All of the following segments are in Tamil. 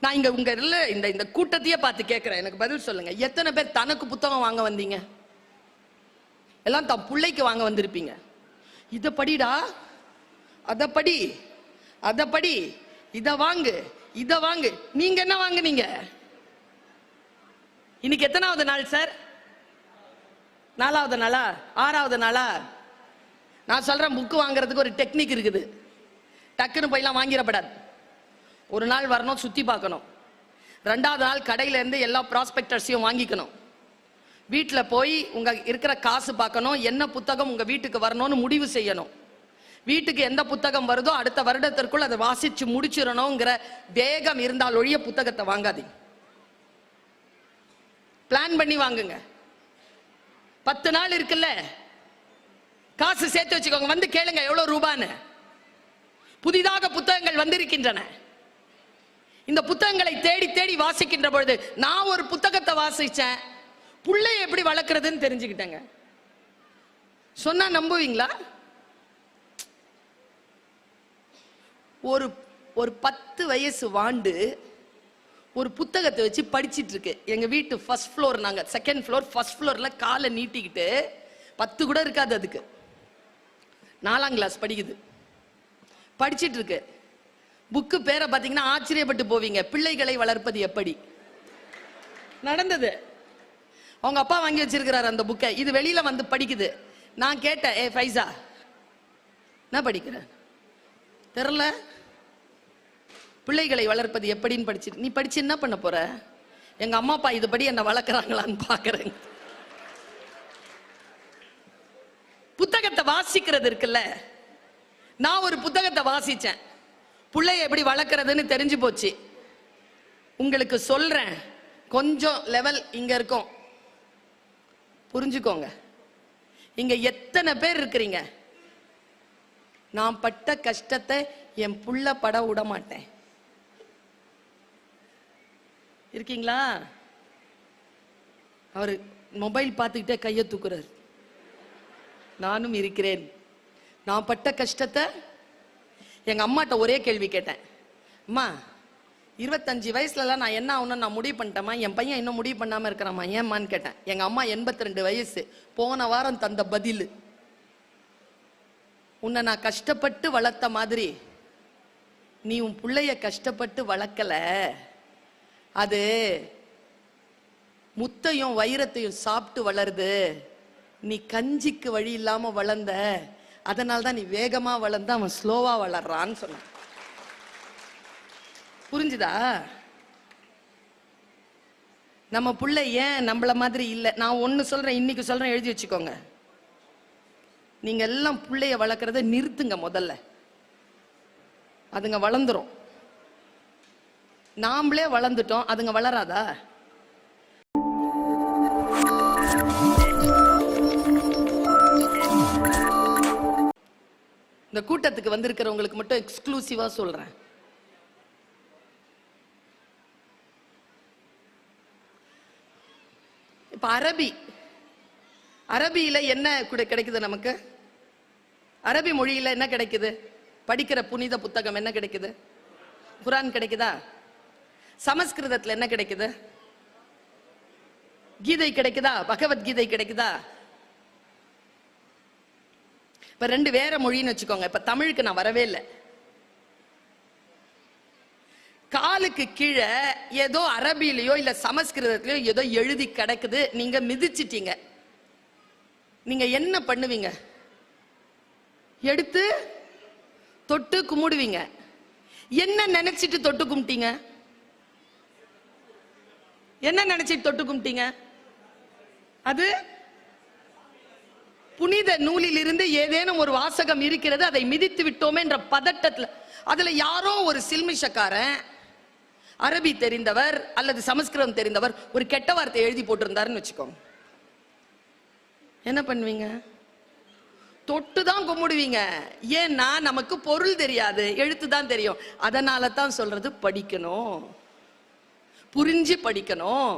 நான் இங்க உங்க இந்த கூட்டத்தையே பார்த்து கேட்கிறேன், எனக்கு பதில் சொல்லுங்க. எத்தனை பேர் தனக்கு புத்தகம் வாங்க வந்தீங்க? எல்லாம் தன் பிள்ளைக்கு வாங்க வந்திருப்பீங்க. இதை படிடா, அதை படி, அதை படி, இதை வாங்கு, இதை வாங்கு. நீங்க என்ன வாங்குனீங்க? இன்னைக்கு எத்தனாவது நாள் சார்? 4வது நாளா, 6வது நாளா? நான் சொல்றேன், புக்கு வாங்குறதுக்கு ஒரு டெக்னிக் இருக்குது. டக்குன்னு போயெல்லாம் வாங்கிடப்படாது. ஒரு நாள் வரணும், சுத்தி பார்க்கணும். 2வது நாள் கடையில இருந்து எல்லா ப்ராஸ்பெக்டர்ஸையும் வாங்கிக்கணும். வீட்டில் போய் உங்க இருக்கிற காசு பார்க்கணும், என்ன புத்தகம் உங்க வீட்டுக்கு வரணும்னு முடிவு செய்யணும். வீட்டுக்கு எந்த புத்தகம் வருதோ அடுத்த வருடத்திற்குள் அதை வாசிச்சு முடிச்சிடணுங்கிற வேகம் இருந்தால் ஒழிய புத்தகத்தை வாங்காதீங்க. பிளான் பண்ணி வாங்குங்க. 10 நாள் இருக்குல்ல, காசு சேர்த்து வச்சுக்கோங்க. வந்து கேளுங்க எவ்வளவு ரூபான்னு. புதிதாக புத்தகங்கள் வந்திருக்கின்றன. இந்த புத்தகங்களை தேடி தேடி வாசிக்கின்ற பொழுது நான் ஒரு புத்தகத்தை வாசிச்சேன், புள்ளைய எப்படி வளர்க்கறதுன்னு தெரிஞ்சுக்கிட்டேங்க. சொன்னா நம்புவீங்களா? ஒரு 10 வயசு வாண்டு ஒரு புத்தகத்தை வச்சு படிச்சிட்டு இருக்கு. எங்க வீட்டு ஃபர்ஸ்ட் ஃப்ளோர், நாங்க செகண்ட் ஃப்ளோர். ஃபர்ஸ்ட் ஃப்ளோர்ல காலை நீட்டிக்கிட்டு 10 கூட இருக்காது, அதுக்கு 4ஆம் கிளாஸ் படிக்குது, படிச்சிட்டு இருக்கு. புக்கு பேரை பார்த்தீங்கன்னா ஆச்சரியப்பட்டு போவீங்க. பிள்ளைகளை வளர்ப்பது எப்படி. நடந்தது. அவங்க அப்பா வாங்கி வச்சிருக்கிறாரு அந்த புக்கை. இது வெளியில வந்து படிக்குது. நான் கேட்டேன், ஏ ஃபைசா என்ன படிக்கிற? தெரியல. பிள்ளைகளை வளர்ப்பது எப்படின்னு படிச்சு நீ படிச்சு என்ன பண்ண போற? எங்க அம்மா அப்பா இதுபடி என்ன வளர்க்குறாங்களான்னு பாக்குறேன். புத்தகத்தை வாசிக்கிறது இருக்குல்ல, நான் ஒரு புத்தகத்தை வாசிச்சேன், பிள்ளைய எப்படி வளர்க்கறதுன்னு தெரிஞ்சு போச்சு. உங்களுக்கு சொல்றேன், கொஞ்சம் லெவல் இங்க இருக்கும், புரிஞ்சுக்கோங்க. இங்க எத்தனை பேர் இருக்கிறீங்க? நான் பட்ட கஷ்டத்தை என் புள்ள பட விட மாட்டேன். இருக்கீங்களா? அவரு மொபைல் பார்த்துக்கிட்டே கையை தூக்குறாரு. நானும் இருக்கிறேன். நான் பட்ட கஷ்டத்தை எங்க அம்மாட்ட ஒரே கேள்வி கேட்டேன், அம்மா 25 வயசுலலாம் நான் என்ன ஆகணும்னு நான் முடிவு பண்ணிட்டேம்மா, என் பையன் இன்னும் முடிவு பண்ணாம இருக்கிறாம்மா, ஏம்மான்னு கேட்டேன். எங்க அம்மா 82 வயசு. போன வாரம் தந்த பதில், உன்னை நான் கஷ்டப்பட்டு வளர்த்த மாதிரி நீ உன் பிள்ளைய கஷ்டப்பட்டு வளர்க்கல. அது முத்தையும் வைரத்தையும் சாப்பிட்டு வளருது. நீ கஞ்சிக்கு வழி இல்லாம வளர்ந்த, அதனால்தான் நீ வேகமா வளர்ந்த, அவன் ஸ்லோவா வளர்றான்னு சொன்னான். புரிஞ்சுதா? நம்ம புள்ள ஏன் நம்மள மாதிரி இல்லை. நான் ஒன்னு சொல்றேன், இன்னைக்கு சொல்றேன், எழுதி வச்சுக்கோங்க. நீங்க எல்லாம் பிள்ளைய வளர்க்கறத நிறுத்துங்க முதல்ல. அதுங்க வளர்ந்துரும். நாமளே வளர்ந்துட்டோம், அதுங்க வளராதா? இந்த கூட்டத்துக்கு வந்திருக்கிறவங்களுக்கு மட்டும் எக்ஸ்க்ளூசிவா சொல்றேன். இப்ப அரபியில என்ன கிடைக்குது நமக்கு? அரபி மொழியில என்ன கிடைக்குது? படிக்கிற புனித புத்தகம் என்ன கிடைக்குது? குர்ஆன் கிடைக்குதா? சமஸ்கிருதத்துல என்ன கிடைக்குது? கீதை கிடைக்குதா? பகவத்கீதை கிடைக்குதா? இப்ப 2 வேற மொழின்னு வச்சுக்கோங்க. இப்ப தமிழுக்கு நான் வரவே இல்லை. காலுக்கு கீழே ஏதோ அரபியிலையோ இல்ல சமஸ்கிருதத்திலயோ ஏதோ எழுதி கிடக்குது, நீங்க மிதிச்சிட்டீங்க. நீங்க என்ன பண்ணுவீங்க? எடுத்து தொட்டு கும்பிடுவீங்க. என்ன நினைச்சிட்டு தொட்டு கும்பிட்டீங்க? என்ன நினைச்சிட்டு தொட்டு கும்பிட்டீங்க? அது புனித நூலில் இருந்து ஏதேனும் ஒரு வாசகம் இருக்கிறது, அதை மிதித்து விட்டோமே என்ற பதட்டத்துல. அதுல யாரோ ஒரு சில்மிஷக்காரன், அரபி தெரிந்தவர் அல்லது சமஸ்கிருதம் தெரிந்தவர், ஒரு கெட்ட வார்த்தை எழுதி போட்டிருந்தாருன்னு வச்சுக்கோங்க. என்ன பண்ணுவீங்க? தொட்டுதான் கும்பிடுவீங்க. ஏன்னா நமக்கு பொருள் தெரியாது, எழுத்து தான் தெரியும். அதனால தான் சொல்றது படிக்கணும், புரிஞ்சு படிக்கணும்.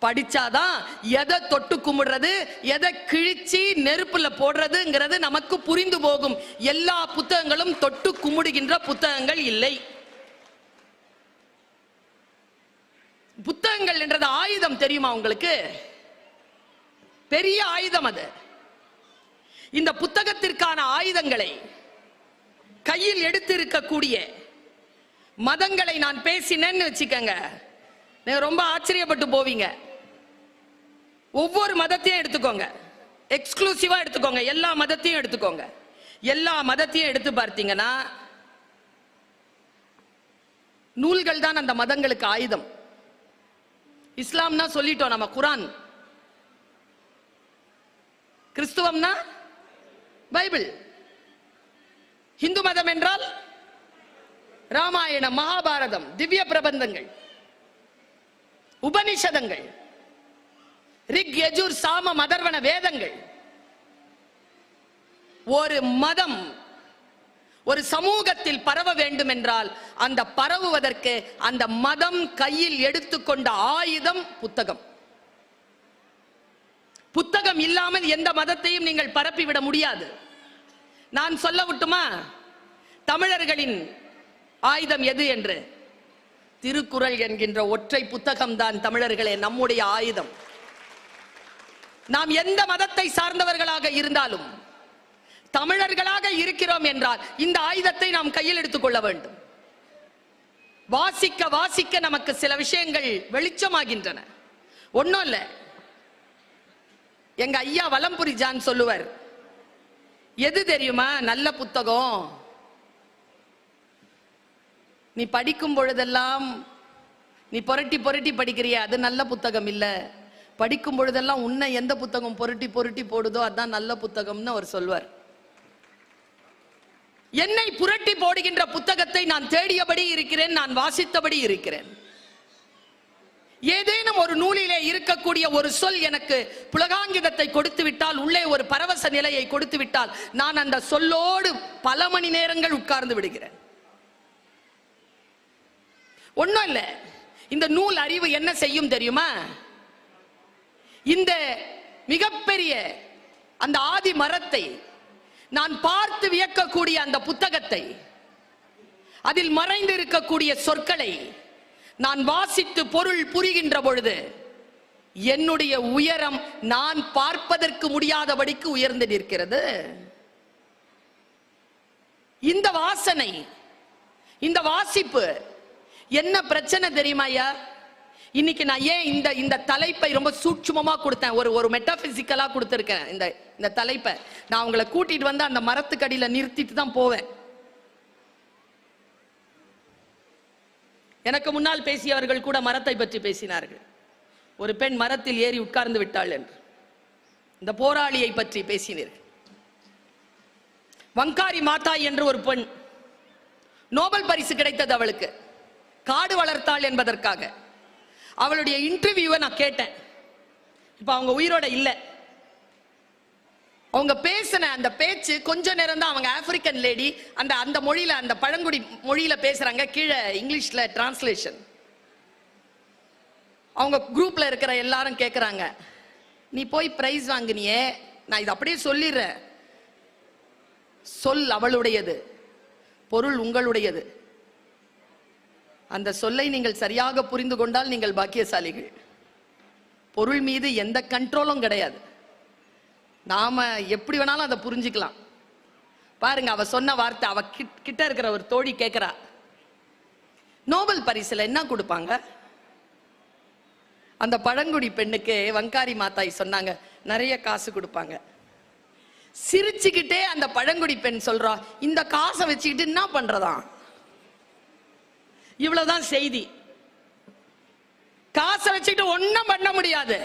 படிச்சாதான் எதை தொட்டு கும்பிடுறது, எதை கிழிச்சு நெருப்புல போடுறதுங்கிறது நமக்கு புரிந்து போகும். எல்லா புத்தகங்களும் தொட்டு கும்பிடுகின்ற புத்தகங்கள் இல்லை. ஆயுதங்கள் என்றது ஆயுதம் தெரியுமா உங்களுக்கு? பெரிய ஆயுதம் அது. இந்த புத்தகத்திற்கான ஆயுதங்களை கையில் எடுத்து இருக்கக்கூடிய மதங்களை நான் பேசினேன்னு வச்சுக்கங்க, நீங்க ரொம்ப ஆச்சரியப்பட்டு போவீங்க. ஒவ்வொரு மதத்தையும் எடுத்துக்கோங்க, எக்ஸ்க்ளூசிவா எடுத்துக்கோங்க, எல்லா மதத்தையும் எடுத்துக்கோங்க. எல்லா மதத்தையும் எடுத்து பார்த்தீங்கன்னா நூல்கள் தான் அந்த மதங்களுக்கு ஆயுதம். இஸ்லாம்னா சொல்லிட்டோம் நம்ம குரான், கிறிஸ்துவம்னா பைபிள், இந்து மதம் என்றால் ராமாயணம், மகாபாரதம், திவ்ய பிரபந்தங்கள், உபனிஷதங்கள், ரிக் யஜுர் சாம மதர்வன வேதங்கள். ஒரு மதம் ஒரு சமூகத்தில் பரவ வேண்டும் என்றால் அந்த பரவுவதற்கு அந்த மதம் கையில் எடுத்துக்கொண்ட ஆயுதம் புத்தகம். புத்தகம் இல்லாமல் எந்த மதத்தையும் நீங்கள் பரப்பிவிட முடியாது. நான் சொல்ல விட்டுமா தமிழர்களின் ஆயுதம் எது என்று? திருக்குறள் என்கின்ற ஒற்றை புத்தகம் தான் தமிழர்களே நம்முடைய ஆயுதம். நாம் எந்த மதத்தை சார்ந்தவர்களாக இருந்தாலும் தமிழர்களாக இருக்கிறோம் என்றால் இந்த ஆயுதத்தை நாம் கையில் எடுத்துக்கொள்ள வேண்டும். வாசிக்க வாசிக்க நமக்கு சில விஷயங்கள் வெளிச்சமாகின்றன. ஒன்னும் இல்ல, எங்க ஐயா வலம்புரி ஜான் சொல்லுவார், எது தெரியுமா நல்ல புத்தகம்? நீ படிக்கும் பொழுதெல்லாம் நீ புரட்டி புரட்டி படிக்கிறிய, அது நல்ல புத்தகம் இல்ல. படிக்கும் பொழுதெல்லாம் உன்னை எந்த புத்தகம் புரட்டி புரட்டி போடுதோ அதான் நல்ல புத்தகம்னு அவர் சொல்வார். என்னை புரட்டி போடுகின்ற புத்தகத்தை நான் தேடியபடி இருக்கிறேன், நான் வாசித்தபடி இருக்கிறேன். ஏதேனும் ஒரு நூலிலே இருக்கக்கூடிய ஒரு சொல் எனக்கு புலகாங்கிதத்தை கொடுத்து விட்டால், உள்ளே ஒரு பரவச நிலையை கொடுத்து விட்டால், நான் அந்த சொல்லோடு பல மணி நேரங்கள் உட்கார்ந்து விடுகிறேன். ஒண்ணும் இல்ல, இந்த நூல் அறிவு என்ன செய்யும் தெரியுமா? இந்த மிகப்பெரிய அந்த ஆதி மரத்தை, நான் பார்த்து வியக்கக்கூடிய அந்த புத்தகத்தை, அதில் மறைந்து இருக்கக்கூடிய சொற்களை நான் வாசித்து பொருள் புரிகின்ற பொழுது என்னுடைய உயரம் நான் பார்ப்பதற்கு முடியாதபடிக்கு உயர்ந்து நிற்கிறது. இந்த வாசனை, இந்த வாசிப்பு என்ன பிரச்சனை தெரியுமா ஐயா? இன்னைக்கு நான் ஏன் இந்த தலைப்பை ரொம்ப சூட்சுமமா கொடுத்தேன், ஒரு மெட்டாபிசிக்கலா கொடுத்திருக்கேன். இந்த தலைப்பை நான் உங்களை கூட்டிட்டு வந்து அந்த மரத்துக்கடியில நிறுத்திட்டு தான் போவேன். எனக்கு முன்னால் பேசியவர்கள் கூட மரத்தை பற்றி பேசினார்கள். ஒரு பெண் மரத்தில் ஏறி உட்கார்ந்து விட்டாள் என்று. இந்த போராளியை பற்றி பேசினீர்கள். வங்காரி மாதா என்று ஒரு பெண், நோபல் பரிசு கிடைத்தது அவளுக்கு, காடு வளர்த்தாள் என்பதற்காக. அவளுடைய இன்டர்வியூவை நான் கேட்டேன். இப்ப அவங்க உயிரோட இல்ல. அவங்க பேசின அந்த பேச்சு கொஞ்ச நேரம் தான். அவங்க ஆப்பிரிக்கன் லேடி, அந்த மொழியில, அந்த பழங்குடி மொழியில பேசுறாங்க. கீழே இங்கிலீஷ்ல டிரான்ஸ்லேஷன். அவங்க குரூப்ல இருக்கிற எல்லாரும் கேட்கிறாங்க, நீ போய் பிரைஸ் வாங்கினியே, நான் இது அப்படியே சொல்லிடுறேன், சொல் அவளுடையது, பொருள் உங்களுடையது. அந்த சொல்லை நீங்கள் சரியாக புரிந்து கொண்டால் நீங்கள் பாக்கியசாலிகள். பொருள் மீது எந்த கண்ட்ரோலும் கிடையாது. நாம எப்படி வேணாலும் அதை புரிஞ்சுக்கலாம். பாருங்க, அவ சொன்ன வார்த்தை, அவ கிட்ட இருக்கிற ஒரு தோழி கேட்கிறா, நோபல் பரிசுல என்ன கொடுப்பாங்க? அந்த பழங்குடி பெண்ணுக்கு வங்காரி மாதாய் சொன்னாங்க, நிறைய காசு கொடுப்பாங்க. சிரிச்சுக்கிட்டே அந்த பழங்குடி பெண் சொல்றா, இந்த காசை வச்சுக்கிட்டு என்ன பண்றதா? இவ்வளவுதான் செய்தி. காசை வச்சுக்கிட்டு ஒன்னும் பண்ண முடியாது,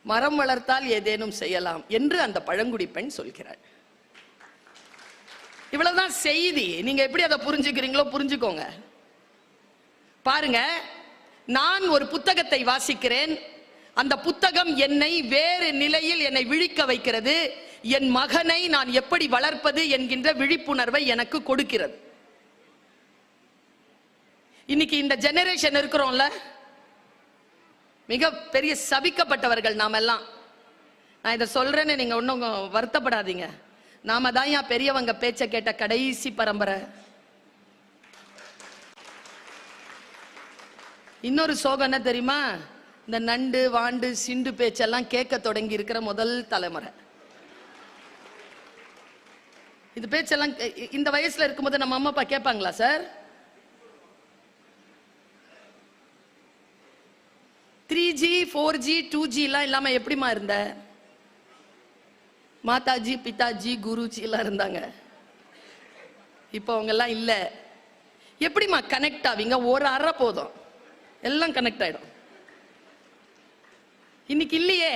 மரம் வளர்த்தால் ஏதேனும் செய்யலாம் என்று அந்த பழங்குடி பெண் சொல்கிறாள். இவ்வளவுதான் செய்தி. நீங்க எப்படி அதை புரிஞ்சுக்கிறீங்களோ புரிஞ்சுக்கோங்க. பாருங்க, நான் ஒரு புத்தகத்தை வாசிக்கிறேன், அந்த புத்தகம் என்னை வேறு நிலையில் என்னை விழிக்க வைக்கிறது. என் மகனை நான் எப்படி வளர்ப்பது என்கின்ற விழிப்புணர்வை எனக்கு கொடுக்கிறது. இன்னைக்கு இந்த ஜெனரேஷன் இருக்கிறோம்ல, மிக பெரிய சபிக்கப்பட்டவர்கள் நாம எல்லாம். நான் இதை சொல்றேன்னு நீங்க ஒன்னும் வருத்தப்படாதீங்க. நாம தான் ஏன் பெரியவங்க பேச்ச கேட்ட கடைசி பரம்பரை. இன்னொரு சோகம் என்ன தெரியுமா? இந்த நண்டு வாண்டு சிண்டு பேச்செல்லாம் கேட்க தொடங்கி இருக்கிற முதல் தலைமுறை. இது பேச்செல்லாம் இந்த வயசுல இருக்கும்போது நம்ம அம்மா அப்பா கேட்பாங்களா சார்? 3G 4G 2G எல்லாம் இல்லாம எப்படிமா இருந்த? மாதாஜி பிதாஜி குருஜி எல்லாம் இருந்தாங்க. இப்ப அவங்க எல்லாம் இல்ல. எப்படிமா கனெக்ட் ஆவீங்க? ஒரு அறை போதும், எல்லாம் கனெக்ட் ஆயிடும். இன்னைக்கு இல்லையே.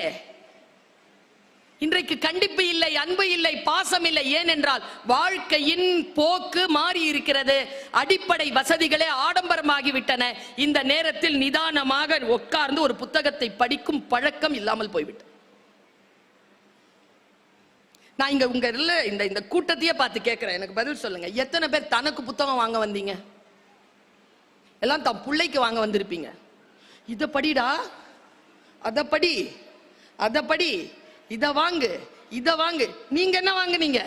இன்றைக்கு கண்டிப்பு இல்லை, அன்பு இல்லை, பாசம் இல்லை. ஏனென்றால் வாழ்க்கையின் போக்கு மாறி இருக்கிறது. அடிப்படை வசதிகளே ஆடம்பரமாகிவிட்டன. இந்த நேரத்தில் நிதானமாக உட்கார்ந்து ஒரு புத்தகத்தை படிக்கும் பழக்கம் இல்லாமல் போய்விட்டது. நான் இங்க உங்க இந்த கூட்டத்தையே பார்த்து கேட்கிறேன், எனக்கு பதில் சொல்லுங்க. எத்தனை பேர் தனக்கு புத்தகம் வாங்க வந்தீங்க? எல்லாம் தன் பிள்ளைக்கு வாங்க வந்திருப்பீங்க. இதை படிடா, அதை படி, அதை படி, இத வாங்கு, இத வாங்கு. நீங்க என்ன வாங்குனீங்க?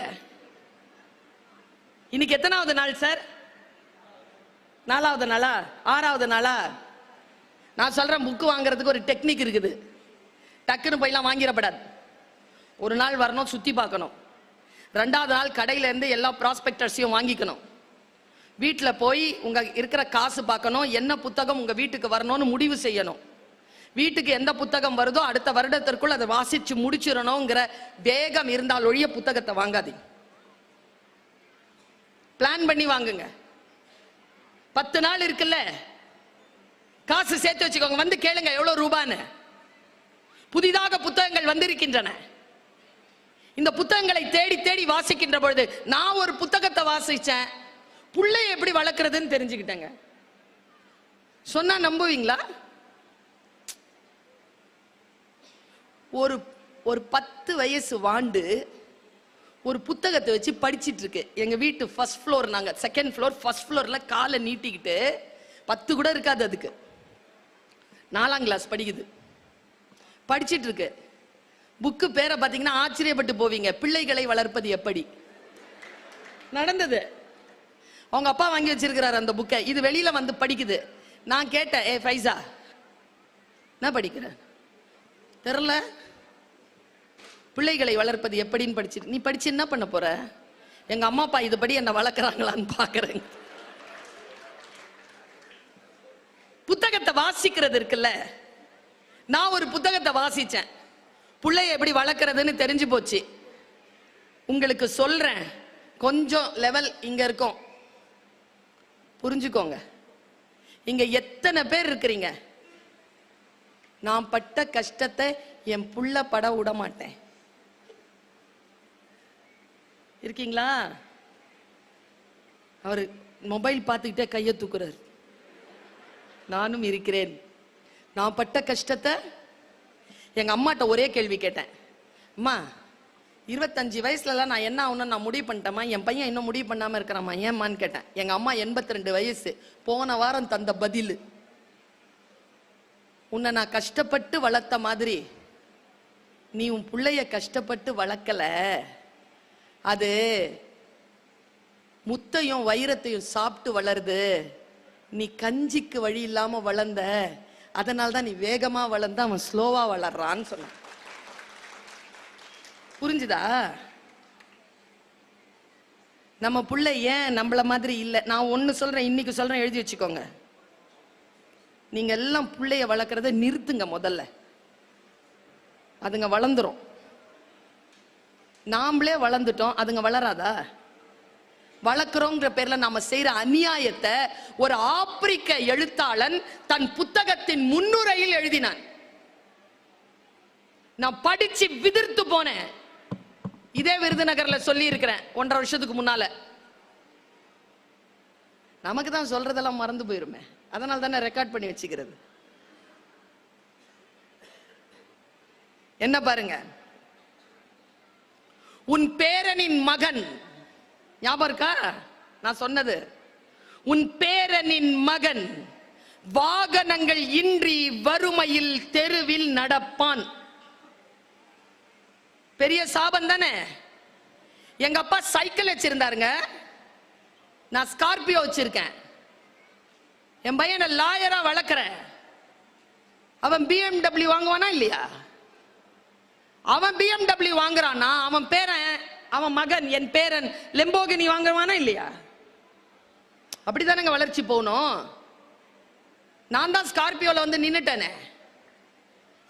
இன்னைக்கு எத்தனாவது நாள் சார்? 4வது நாளா? 6வது நாளா? நான் சொல்றேன், புக்கு வாங்குறதுக்கு ஒரு டெக்னிக் இருக்குது. டக்குன்னு போயெல்லாம் வாங்கிடப்படாது. ஒரு நாள் வரணும், சுத்தி பார்க்கணும். 2வது நாள் கடையில இருந்து எல்லா ப்ராஸ்பெக்டர்ஸையும் வாங்கிக்கணும். வீட்டில் போய் உங்க இருக்கிற காசு பார்க்கணும், என்ன புத்தகம் உங்க வீட்டுக்கு வரணும்னு முடிவு செய்யணும். வீட்டுக்கு எந்த புத்தகம் வருதோ அடுத்த வருடத்திற்குள் அதை வாசிச்சு முடிச்சிடணுங்கிற வேகம் இருந்தால் ஒழிய புத்தகத்தை வாங்காதீங்க. பிளான் பண்ணி வாங்குங்க. 10 நாள் இருக்குல்ல, காசு சேர்த்து வச்சுக்கோங்க. வந்து கேளுங்க எவ்வளவு ரூபான்னு. புதிதாக புத்தகங்கள் வந்திருக்கின்றன. இந்த புத்தகங்களை தேடி தேடி வாசிக்கின்ற பொழுது நான் ஒரு புத்தகத்தை வாசிச்சேன், புள்ளைய எப்படி வளர்க்கறதுன்னு தெரிஞ்சுக்கிட்டேங்க. சொன்னா நம்புவீங்களா? ஒரு 10 வயசு வாண்டு ஒரு புத்தகத்தை வச்சு படிச்சிட்டு இருக்கு. எங்க வீட்டு ஃபர்ஸ்ட் ஃப்ளோர், நாங்க செகண்ட் ஃப்ளோர். ஃபர்ஸ்ட் ஃப்ளோர்ல காலை நீட்டிக்கிட்டு 10 கூட இருக்காது, அதுக்கு 4ஆம் கிளாஸ் படிக்குது, படிச்சிட்டு இருக்கு. புக்கு பேரை பார்த்தீங்கன்னா ஆச்சரியப்பட்டு போவீங்க. பிள்ளைகளை வளர்ப்பது எப்படி. நடந்தது. அவங்க அப்பா வாங்கி வச்சிருக்கிறார் அந்த புக்கை. இது வெளியில வந்து படிக்குது. நான் கேட்டேன், ஏ ஃபைசா என்ன படிக்கிற? தெரியல. பிள்ளைகளை வளர்ப்பது எப்படின்னு படிச்சுட்டு. நீ படிச்சு என்ன பண்ண போற? எங்க அம்மா அப்பா இதுபடி என்ன வளர்க்குறாங்களான்னு பாக்குறேன். புத்தகத்தை வாசிக்கிறது இருக்குல்ல, நான் ஒரு புத்தகத்தை வாசிச்சேன், பிள்ளைய எப்படி வளர்க்கறதுன்னு தெரிஞ்சு போச்சு. உங்களுக்கு சொல்றேன், கொஞ்சம் லெவல் இங்க இருக்கும், புரிஞ்சுக்கோங்க. இங்க எத்தனை பேர் இருக்கிறீங்க? நான் பட்ட கஷ்டத்தை என் புள்ள பட விட மாட்டேன். இருக்கீங்களா? அவர் மொபைல் பார்த்துக்கிட்டே கையை தூக்குறாரு. நானும் இருக்கிறேன். நான் பட்ட கஷ்டத்தை எங்க அம்மாட்ட ஒரே கேள்வி கேட்டேன். அம்மா, 25 வயசுலலாம் நான் என்ன ஆகணும்னு நான் முடிவு பண்ணிட்டேம்மா, என் பையன் இன்னும் முடிவு பண்ணாம இருக்கிறாம்மா, ஏம்மான்னு கேட்டேன். எங்க அம்மா 82 வயசு, போன வாரம் தந்த பதில், உன்னை நான் கஷ்டப்பட்டு வளர்த்த மாதிரி நீ உன் பிள்ளைய கஷ்டப்பட்டு வளர்க்கல. அது முத்தையும் வைரத்தையும் சாப்பிட்டு வளருது. நீ கஞ்சிக்கு வழி இல்லாம வளர்ந்த, அதனால்தான் நீ வேகமா வளர்ந்த, அவன் ஸ்லோவா வளர்றான்னு சொன்ன. புரிஞ்சுதா? நம்ம புள்ள ஏன் நம்மள மாதிரி இல்லை? நான் ஒன்னு சொல்றேன், இன்னைக்கு சொல்றேன், எழுதி வச்சுக்கோங்க. நீங்க எல்லாம் பிள்ளைய வளர்க்கறத நிறுத்துங்க முதல்ல. அதுங்க வளர்ந்துரும். நாமளே வளர்ந்துட்டோம், அதுங்க வளராதா? வளர்க்கிறோங்கிற பேர்ல நாம செய்யற அநியாயத்தை ஒரு ஆப்பிரிக்க எழுத்தாளன் தன் புத்தகத்தின் முன்னுரையில் எழுதினான். நான் படிச்சு விதிர்த்து போனேன். இதே விருதுநகர்ல சொல்லி இருக்கிறேன் 1.5 வருஷத்துக்கு முன்னால. நமக்கு தான் சொல்றதெல்லாம் மறந்து போயிருமே, அதனால தானே ரெக்கார்ட் பண்ணி வச்சுக்கிறது. என்ன பாருங்க, உன் பேரனின் மகன், ஞாபகம் இருக்கா நான் சொன்னது? உன் பேரனின் மகன் வாகனங்கள் இன்றி வறுமையில் தெருவில் நடப்பான். பெரிய சாபம் தானே. எங்க அப்பா சைக்கிள் வச்சிருந்தாருங்க, நான் ஸ்கார்பியோ வச்சிருக்கேன். என் பையனை லாயரா வளர்க்கிறேன். அவன் BMW வாங்குவானா இல்லையா? அவன் BMW வாங்குறானா, அவன் பேரன், அவன் மகன், என் பேரன் லெம்போகினி வாங்குவானா இல்லையா? அப்படிதானங்க வளர்ச்சி போகணும். நான் தான் ஸ்கார்பியோல வந்து நின்னுட்டேனே,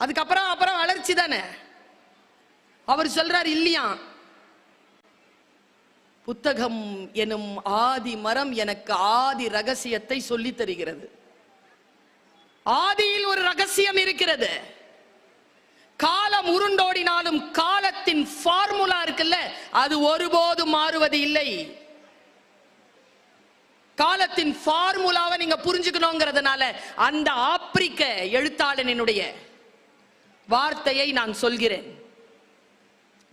அதுக்கப்புறம் வளர்ச்சி தானே. அவர் சொல்றார் இல்லையா, புத்தகம் எனும் ஆதி மரம் எனக்கு ஆதி ரகசியத்தை சொல்லி தருகிறது. ஆதியில் ஒரு ரகசியம் இருக்கிறது. காலம் உருண்டோடினாலும் காலத்தின் ஃபார்முலா இருக்குல்ல, அது ஒருபோதும் மாறுவது இல்லை. காலத்தின் ஃபார்முலாவை நீங்க புரிஞ்சுக்கணுங்கிறதுனால அந்த ஆப்பிரிக்க எழுத்தாளனுடைய வார்த்தையை நான் சொல்கிறேன்.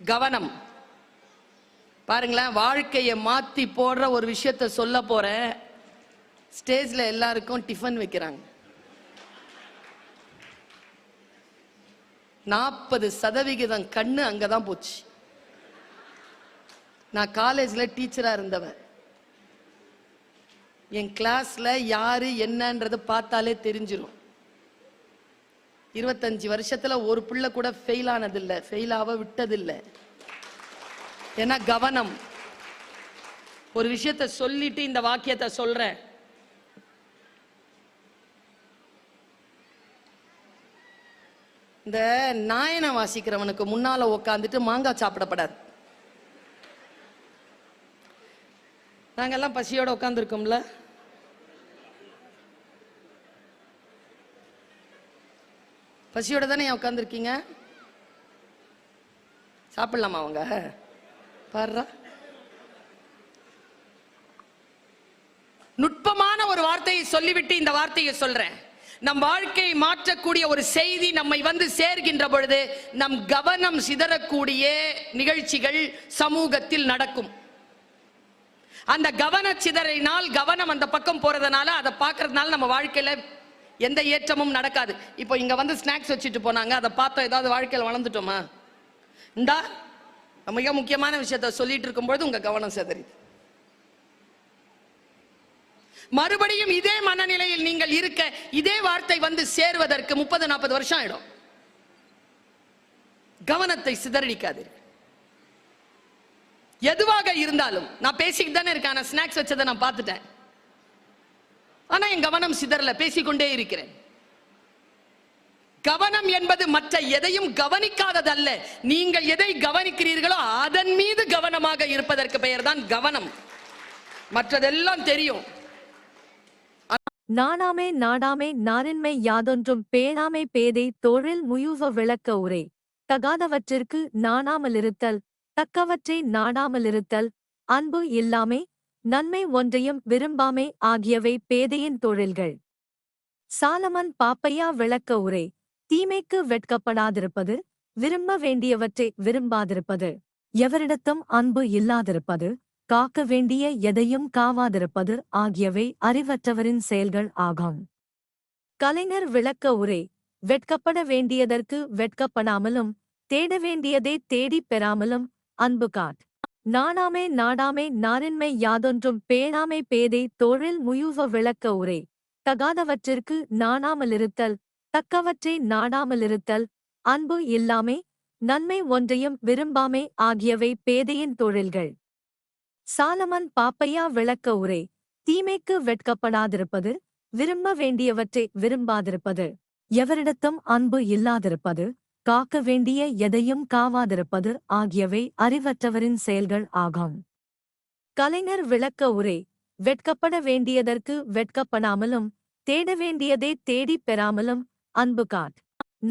கவனம். பாருங்களேன், வாழ்க்கையை மாத்தி போடுற ஒரு விஷயத்தை சொல்ல போறேன். ஸ்டேஜ்ல எல்லாருக்கும் டிஃபன் வைக்கிறாங்க. 40% கண்ணு அங்கதான் போச்சு. நான் காலேஜ்ல டீச்சரா இருந்தவன். என் கிளாஸ்ல யாரு என்னன்றத பார்த்தாலே தெரிஞ்சிடும். 25 வருஷத்துல ஒரு பிள்ளை கூட ஃபெயில் ஆனதில்லை, ஃபெயில் ஆக விட்டதில்லை. ஏன்னா கவனம். ஒரு விஷயத்தை சொல்லிட்டு இந்த வாக்கியத்தை சொல்றேன். இந்த நாயனை வாசிக்கிறவனுக்கு முன்னால உட்காந்துட்டு மாங்காய் சாப்பிடப்படாது. நாங்கெல்லாம் பசியோட உட்காந்துருக்கோம்ல, பசியோட தானே உட்காந்துருக்கீங்க. சாப்பிடலாமா அவங்க? பாரு, நுட்பமான ஒரு வார்த்தையை சொல்லிவிட்டு இந்த வார்த்தையை சொல்றேன். நம் வாழ்க்கையை மாற்றக்கூடிய ஒரு செய்தி நம்மை வந்து சேர்கின்ற பொழுது நம் கவனம் சிதறக்கூடிய நிகழ்ச்சிகள் சமூகத்தில் நடக்கும். அந்த கவன சிதறினால், கவனம் அந்த பக்கம் போறதுனால, அதை பார்க்கறதுனால நம்ம வாழ்க்கையில எந்த ஏற்றமும் நடக்காது. இப்போ இங்க வந்து ஸ்நாக்ஸ் வச்சுட்டு போனாங்க, அதை பார்த்தோம், ஏதாவது வாழ்க்கையில் வளர்ந்துட்டோமா? இந்தா மிக முக்கியமான விஷயத்த சொல்லிட்டு இருக்கும்போது உங்க கவனம் சிதறி மறுபடியும் இதே மனநிலையில் நீங்கள் இருக்க, இதே வார்த்தை வந்து சேர்வதற்கு 30-40 வருஷம் ஆயிடும். கவனத்தை சிதறடிக்காது. எதுவாக இருந்தாலும் நான் பேசிக்கிட்டு தானே இருக்கேன். நான் ஸ்நாக்ஸ் வச்சதை நான் பார்த்துட்டேன், ஆனா என் கவனம் சிதறல, பேசிக்கொண்டே இருக்கிறேன். கவனம் என்பது மற்ற எதையும் கவனிக்காததல்ல. நீங்கள் எதை கவனிக்கிறீர்களோ அதன் மீது கவனமாக இருப்பதற்கு பெயர் தான் கவனம். மற்றதெல்லாம் தெரியும். நாணாமே நாடாமே நாரின்மை யாதொன்றும் பேணாமை பேதை தோழில் முயுவ விளக்க உரை. தகாதவற்றிற்கு நாணாமலிருத்தல், தக்கவற்றை நாடாமலிருத்தல், அன்பு இல்லாமை, நன்மை ஒன்றையும் விரும்பாமை ஆகியவை பேதையின் தொழில்கள். சாலமன் பாப்பையா விளக்க உரை. தீமைக்கு வெட்கப்படாதிருப்பது, விரும்ப வேண்டியவற்றை விரும்பாதிருப்பது, எவரிடத்தும் அன்பு இல்லாதிருப்பது, காக்க வேண்டிய எதையும் காவாதிருப்பது ஆகியவை அறிவற்றவரின் செயல்கள் ஆகும். கலைஞர் விளக்க உரை. வெட்கப்பட வேண்டியதற்கு வெட்கப்படாமலும், தேட வேண்டியதை தேடிப் பெறாமலும் அன்பு காட். நாணாமே நாடாமே நாரின்மை யாதொன்றும் பேணாமை பேதை தோழில் முயுவ விளக்க உரை. தகாதவற்றிற்கு நாணாமலிருத்தல், தக்கவற்றை நாடாமலிருத்தல், அன்பு இல்லாமை, நன்மை ஒன்றையும் விரும்பாமை ஆகியவை பேதையின் தொழில்கள். சாலமன் பாப்பையா விளக்க உரை. தீமைக்கு வெட்கப்படாதிருப்பது, விரும்ப வேண்டியவற்றை விரும்பாதிருப்பது, எவரிடத்தும் அன்பு இல்லாதிருப்பது, காக்க வேண்டிய எதையும் காவாதிருப்பது ஆகியவை அறிவற்றவரின் செயல்கள் ஆகும். கலைஞர் விளக்க உரை. வெட்கப்பட வேண்டியதற்கு வெட்கப்படாமலும், தேட வேண்டியதை தேடிப் பெறாமலும் அன்பு காட்.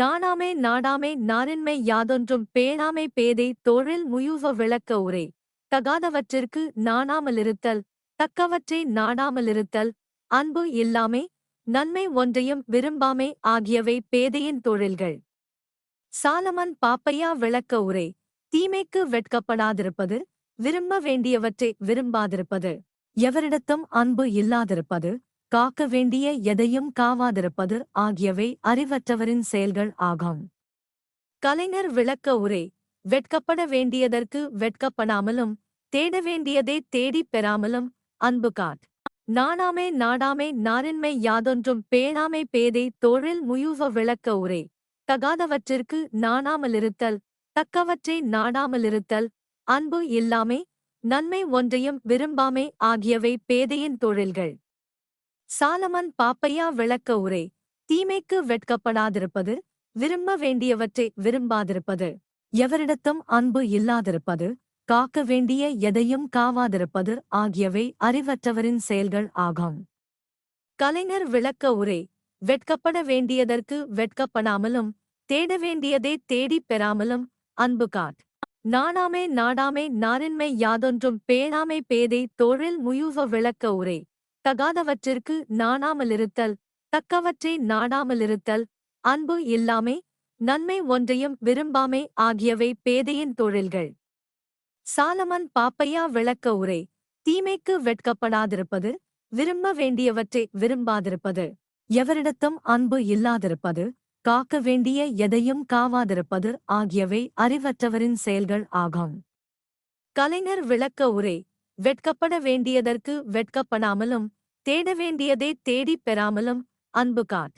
நாணாமே நாடாமே நாரின்மை யாதொன்றும் பேணாமை பேதை தோழில் முயுவ விளக்க உரை. தகாதவற்றிற்கு நாணாமலிருத்தல், தக்கவற்றை நாடாமலிருத்தல், அன்பு இல்லாமை, நன்மை ஒன்றையும் விரும்பாமை ஆகியவை பேதையின் தொழில்கள். சாலமன் பாப்பையா விளக்க உரை. தீமைக்கு வெட்கப்படாதிருப்பது, விரும்ப வேண்டியவற்றை விரும்பாதிருப்பது, எவரிடத்தும் அன்பு இல்லாதிருப்பது, காக்க வேண்டிய எதையும் காவாதிருப்பது ஆகியவை அறிவற்றவரின் செயல்கள் ஆகும். கலைஞர் விளக்க உரை. வெட்கப்பட வேண்டியதற்கு வெட்கப்படாமலும், தேட வேண்டியதை தேடிப் பெறாமலும் அன்பு காட். நாணாமே நாடாமே நாரின்மை யாதொன்றும் பேணாமை பேதை தொழில் முயுவ விளக்க உரை தகாதவற்றிற்கு நாணாமலிருத்தல் தக்கவற்றை நாடாமலிருத்தல் அன்பு இல்லாமை நன்மை ஒன்றையும் விரும்பாமை ஆகியவை பேதையின் தொழில்கள். சாலமன் பாப்பையா விளக்க உரை தீமைக்கு வெட்கப்படாதிருப்பது விரும்ப வேண்டியவற்றை விரும்பாதிருப்பது எவரிடத்தும் அன்பு இல்லாதிருப்பது காக்க வேண்டிய எதையும் காவாதிருப்பது ஆகியவை அறிவற்றவரின் செயல்கள் ஆகும். கலைஞர் விளக்க உரை வெட்கப்பட வேண்டியதற்கு வெட்கப்படாமலும் தேட வேண்டியதை தேடிப் பெறாமலும் அன்பு காட். நாணாமே நாடாமே நாரின்மை யாதொன்றும் பேணாமை பேதை தொழில் முயுவ விளக்க உரை தகாதவற்றிற்கு நாணாமலிருத்தல் தக்கவற்றை நாடாமலிருத்தல் அன்பு இல்லாமை நன்மை ஒன்றையும் விரும்பாமை ஆகியவை பேதையின் தொழில்கள். சாலமன் பாப்பையா விளக்க உரை தீமைக்கு வெட்கப்படாதிருப்பது விரும்ப வேண்டியவற்றை விரும்பாதிருப்பது எவரிடத்தும் அன்பு இல்லாதிருப்பது காக்க வேண்டிய எதையும் காவாதிருப்பது ஆகியவை அறிவற்றவரின் செயல்கள் ஆகும். கலைஞர் விளக்க உரை வெட்கப்பட வேண்டியதற்கு வெட்கப்படாமலும் தேட வேண்டியதை தேடிப் பெறாமலும் அன்பு காட்.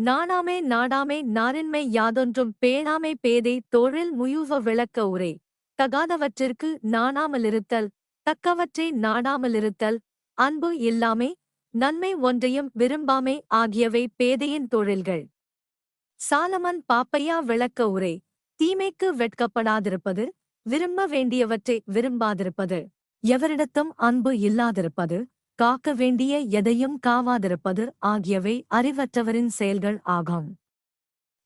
நாணாமே நாடாமே நாரின்மை யாதொன்றும் பேணாமை பேதை தொழில் முயுவ விளக்க உரை தகாதவற்றிற்கு நாணாமலிருத்தல் தக்கவற்றை நாடாமலிருத்தல் அன்பு இல்லாமை நன்மை ஒன்றையும் விரும்பாமை ஆகியவை பேதையின் தொழில்கள். சாலமன் பாப்பையா விளக்க உரை தீமைக்கு வெட்கப்படாதிருப்பது விரும்ப வேண்டியவற்றை விரும்பாதிருப்பது எவரிடத்தும் அன்பு இல்லாதிருப்பது காக்க வேண்டிய எதையும் காவாதிருப்பது ஆகியவை அறிவற்றவரின் செயல்கள் ஆகும்.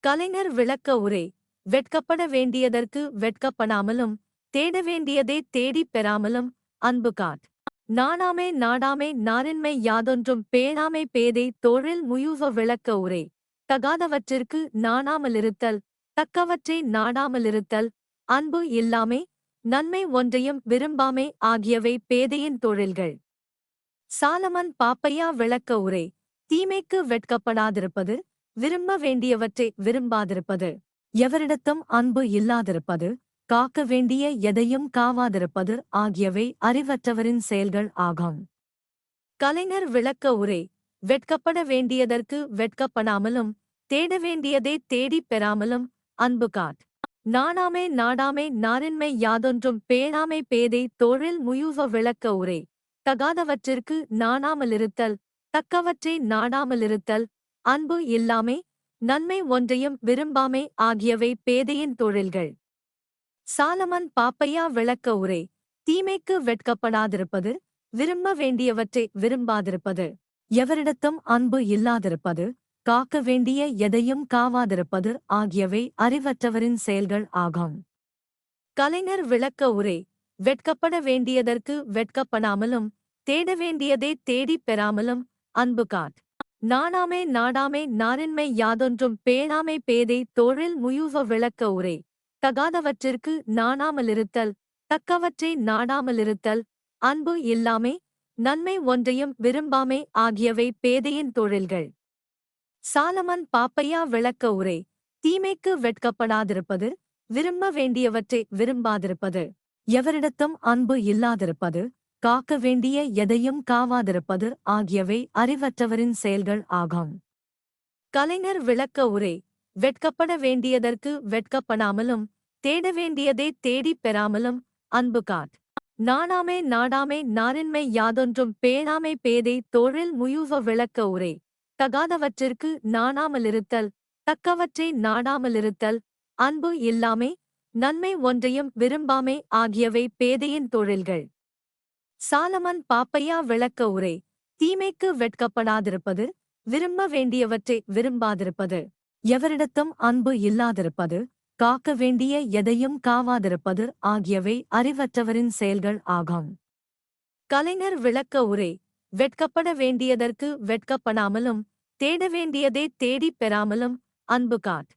கலைஞர் விளக்க உரை வெட்கப்பட வேண்டியதற்கு வெட்கப்படாமலும் தேட வேண்டியதை தேடிப் பெறாமலும் அன்பு காட். நாணாமே நாடாமே நாரின்மை யாதொன்றும் பேணாமை பேதை தொழில் முயுவ விளக்க உரை தகாதவற்றிற்கு நாணாமலிருத்தல் தக்கவற்றை நாடாமலிருத்தல் அன்பு இல்லாமை நன்மை ஒன்றையும் விரும்பாமை ஆகியவை பேதையின் தொழில்கள். சாலமன் பாப்பையா விளக்க உரை தீமைக்கு வெட்கப்படாதிருப்பது விரும்ப வேண்டியவற்றை விரும்பாதிருப்பது எவரிடத்தும் அன்பு இல்லாதிருப்பது காக்க வேண்டிய எதையும் காவாதிருப்பது ஆகியவை அறிவற்றவரின் செயல்கள் ஆகும். கலைஞர் விளக்க உரை வெட்கப்பட வேண்டியதற்கு வெட்கப்படாமலும் தேட வேண்டியதை தேடிப் பெறாமலும் அன்பு காட். நாணாமே நாடாமே நாரின்மை யாதொன்றும் பேணாமை பேதை தொழில் முயுவ விளக்க உரை தகாதவற்றிற்கு நாணாமலிருத்தல் தக்கவற்றை நாடாமலிருத்தல் அன்பு இல்லாமை நன்மை ஒன்றையும் விரும்பாமை ஆகியவை பேதையின் தொழில்கள். சாலமன் பாப்பையா விளக்க உரை தீமைக்கு வெட்கப்படாதிருப்பது விரும்ப வேண்டியவற்றை விரும்பாதிருப்பது எவரிடத்தும் அன்பு இல்லாதிருப்பது காக்க வேண்டிய எதையும் காவாதிருப்பது ஆகியவை அறிவற்றவரின் செயல்கள் ஆகும். கலைஞர் விளக்க உரை வெட்கப்பட வேண்டியதற்கு வெட்கப்படாமலும் தேட வேண்டியதை தேடிப் பெறாமலும் அன்பு காட். நாணாமே நாடாமே நாரின்மை யாதொன்றும் பேணாமை பேதை தொழில் முயுவ விளக்க உரை தகாதவற்றிற்கு நாணாமலிருத்தல் தக்கவற்றை நாடாமலிருத்தல் அன்பு இல்லாமை நன்மை ஒன்றையும் விரும்பாமை ஆகியவை பேதையின் தொழில்கள். சாலமன் பாப்பையா விளக்க உரை தீமைக்கு வெட்கப்படாதிருப்பது விரும்ப வேண்டியவற்றை விரும்பாதிருப்பது எவரிடத்தும் அன்பு இல்லாதிருப்பது காக்க வேண்டிய எதையும் காவாதிருப்பது ஆகியவை அறிவற்றவரின் செயல்கள் ஆகும். கலைஞர் விளக்க உரை வெட்கப்பட வேண்டியதற்கு வெட்கப்படாமலும் தேட வேண்டியதை தேடிப் பெறாமலும் அன்பு காட். நாணாமே நாடாமே நாரின்மை யாதொன்றும் பேணாமை பேதை தொழில் முயுவ விளக்க உரை தகாதவற்றிற்கு நாணாமலிருத்தல் தக்கவற்றை நாடாமலிருத்தல் அன்பு இல்லாமை நன்மை ஒன்றையும் விரும்பாமை ஆகியவை பேதையின் தொழில்கள். சாலமன் பாப்பையா விளக்க உரை தீமைக்கு வெட்கப்படாதிருப்பது விரும்ப வேண்டியவற்றை விரும்பாதிருப்பது எவரிடத்தும் அன்பு இல்லாதிருப்பது காக்க வேண்டிய எதையும் காவாதிருப்பது ஆகியவை அறிவற்றவரின் செயல்கள் ஆகும். கலைஞர் விளக்க உரை வெட்கப்பட வேண்டியதற்கு வெட்கப்படாமலும் தேட வேண்டியதை தேடிப் பெறாமலும் அன்பு காட்.